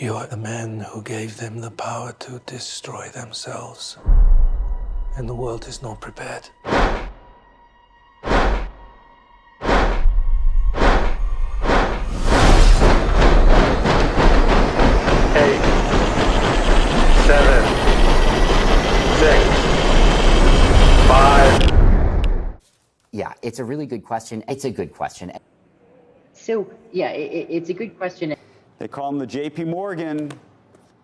You are the man who gave them the power to destroy themselves. And the world is not prepared. 8, 7, 6, 5. Yeah, it's a really good question. It's a good question. So, yeah, it's a good question. They call him the JP Morgan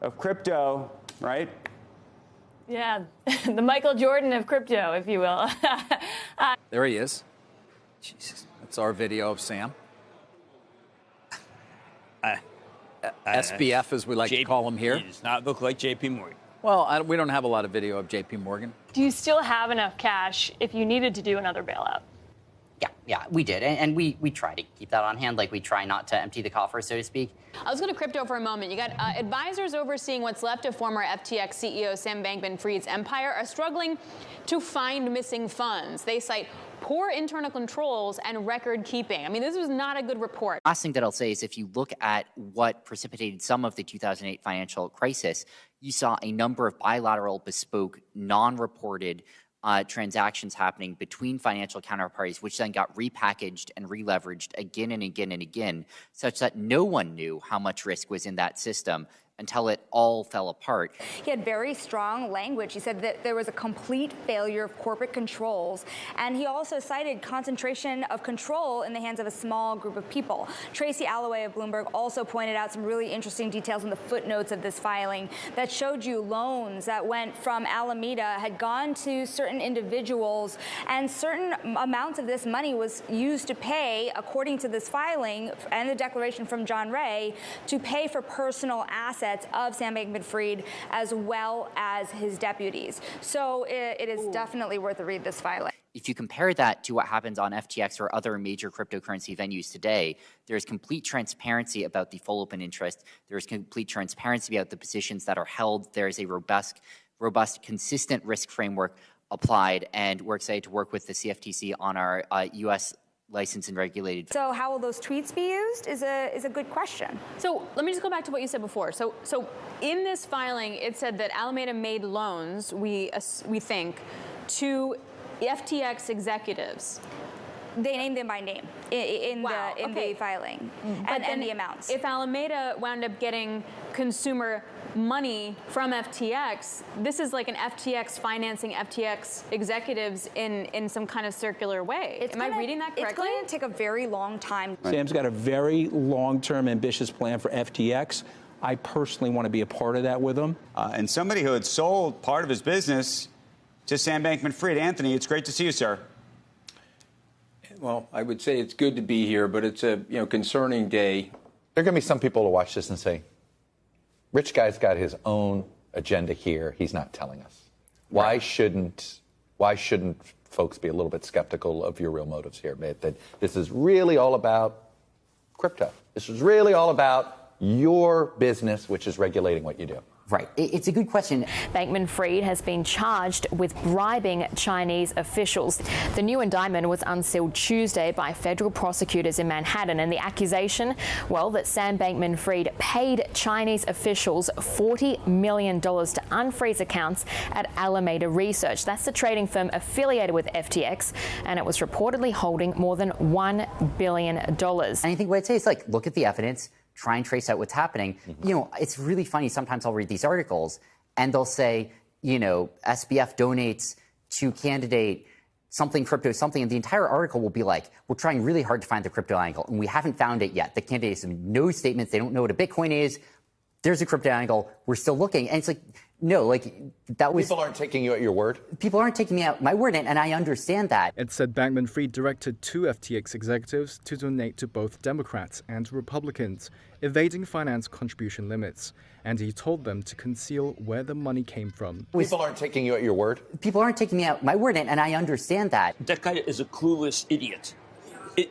of crypto, right? Yeah, the Michael Jordan of crypto, if you will. There he is. Jesus, that's our video of Sam. SBF, as we like to call him here. He does not look like JP Morgan. Well, we don't have a lot of video of JP Morgan. Do you still have enough cash if you needed to do another bailout? Yeah, we did. And we try to keep that on hand. Like, we try not to empty the coffer, so to speak. Let's go to crypto for a moment. You got advisors overseeing what's left of former FTX CEO Sam Bankman-Fried's empire are struggling to find missing funds. They cite poor internal controls and record keeping. I mean, this was not a good report. Last thing that I'll say is if you look at what precipitated some of the 2008 financial crisis, you saw a number of bilateral, bespoke, non-reported transactions happening between financial counterparties, which then got repackaged and re-leveraged again and again and again, such that no one knew how much risk was in that system until it all fell apart. He had very strong language. He said that there was a complete failure of corporate controls, and he also cited concentration of control in the hands of a small group of people. Tracy Alloway of Bloomberg also pointed out some really interesting details in the footnotes of this filing that showed you loans that went from Alameda had gone to certain individuals, and certain amounts of this money was used to pay, according to this filing and the declaration from John Ray, to pay for personal assets of Sam Bankman-Fried as well as his deputies. So it is definitely worth a read, this filing. If you compare that to what happens on FTX or other major cryptocurrency venues today, there's complete transparency about the full open interest. There's complete transparency about the positions that are held. There's a robust, consistent risk framework applied, and we're excited to work with the CFTC on our U.S. licensed and regulated. So how will those tweets be used is a good question. So let me just go back to what you said before. So in this filing, it said that Alameda made loans, we think, to FTX executives. They named them by name in the filing, and the amounts. If Alameda wound up getting consumer money from FTX, this is like an FTX financing FTX executives in some kind of circular way. Am I reading that correctly? It's going to take a very long time. Sam's got a very long-term, ambitious plan for FTX. I personally want to be a part of that with him. And somebody who had sold part of his business to Sam Bankman-Fried. Anthony, it's great to see you, sir. Well, I would say it's good to be here, but it's a concerning day. There are going to be some people who watch this and say, Rich guy's got his own agenda here. He's not telling us. Why shouldn't folks be a little bit skeptical of your real motives here, Mitt? That this is really all about crypto. This is really all about your business, which is regulating what you do. Right. It's a good question. Bankman-Fried has been charged with bribing Chinese officials. The new indictment was unsealed Tuesday by federal prosecutors in Manhattan, and the accusation, well, that Sam Bankman-Fried paid Chinese officials $40 million to unfreeze accounts at Alameda Research. That's the trading firm affiliated with FTX, and it was reportedly holding more than $1 billion. And I think what I'd say is, like, look at the evidence. Try and trace out what's happening. You know, it's really funny. Sometimes I'll read these articles and they'll say, you know, SBF donates to candidate something crypto, something, and the entire article will be like, we're trying really hard to find the crypto angle, and we haven't found it yet. The candidates have no statements. They don't know what a Bitcoin is. There's a crypto angle. We're still looking. And it's like, no, like that was... People aren't taking you at your word? People aren't taking me at my word, and I understand that. It said Bankman-Fried directed two FTX executives to donate to both Democrats and Republicans, evading finance contribution limits. And he told them to conceal where the money came from. People aren't taking you at your word? People aren't taking me at my word, and I understand that. That guy is a clueless idiot.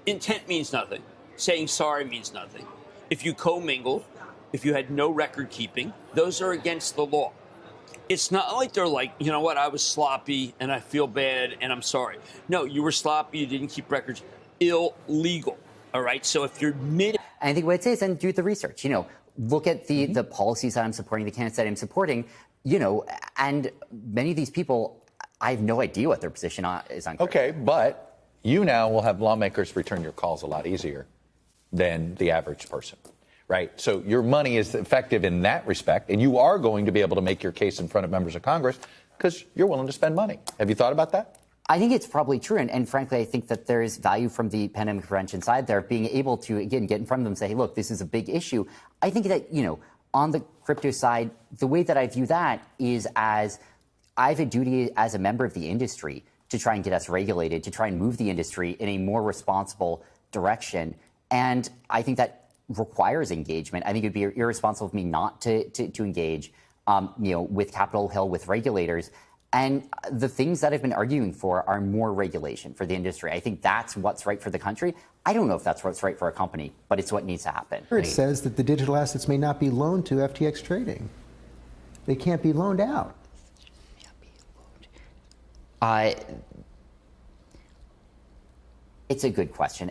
Intent means nothing. Saying sorry means nothing. If you commingle, if you had no record keeping, those are against the law. It's not like they're like, you know what, I was sloppy and I feel bad and I'm sorry. No, you were sloppy, you didn't keep records. Illegal, all right? So if you're I think what I'd say is then do the research. You know, look at the policies that I'm supporting, the candidates that I'm supporting, and many of these people, I have no idea what their position is on. Okay, but you now will have lawmakers return your calls a lot easier than the average person, right? So your money is effective in that respect, and you are going to be able to make your case in front of members of Congress because you're willing to spend money. Have you thought about that? I think it's probably true. And frankly, I think that there is value from the pandemic prevention side there of being able to, again, get in front of them and say, hey, look, this is a big issue. I think that, on the crypto side, the way that I view that is as I have a duty as a member of the industry to try and get us regulated, to try and move the industry in a more responsible direction. And I think that requires engagement. I think it would be irresponsible of me not to engage, with Capitol Hill, with regulators. And the things that I've been arguing for are more regulation for the industry. I think that's what's right for the country. I don't know if that's what's right for a company, but it's what needs to happen. It says that the digital assets may not be loaned to FTX trading. They can't be loaned out. It's a good question.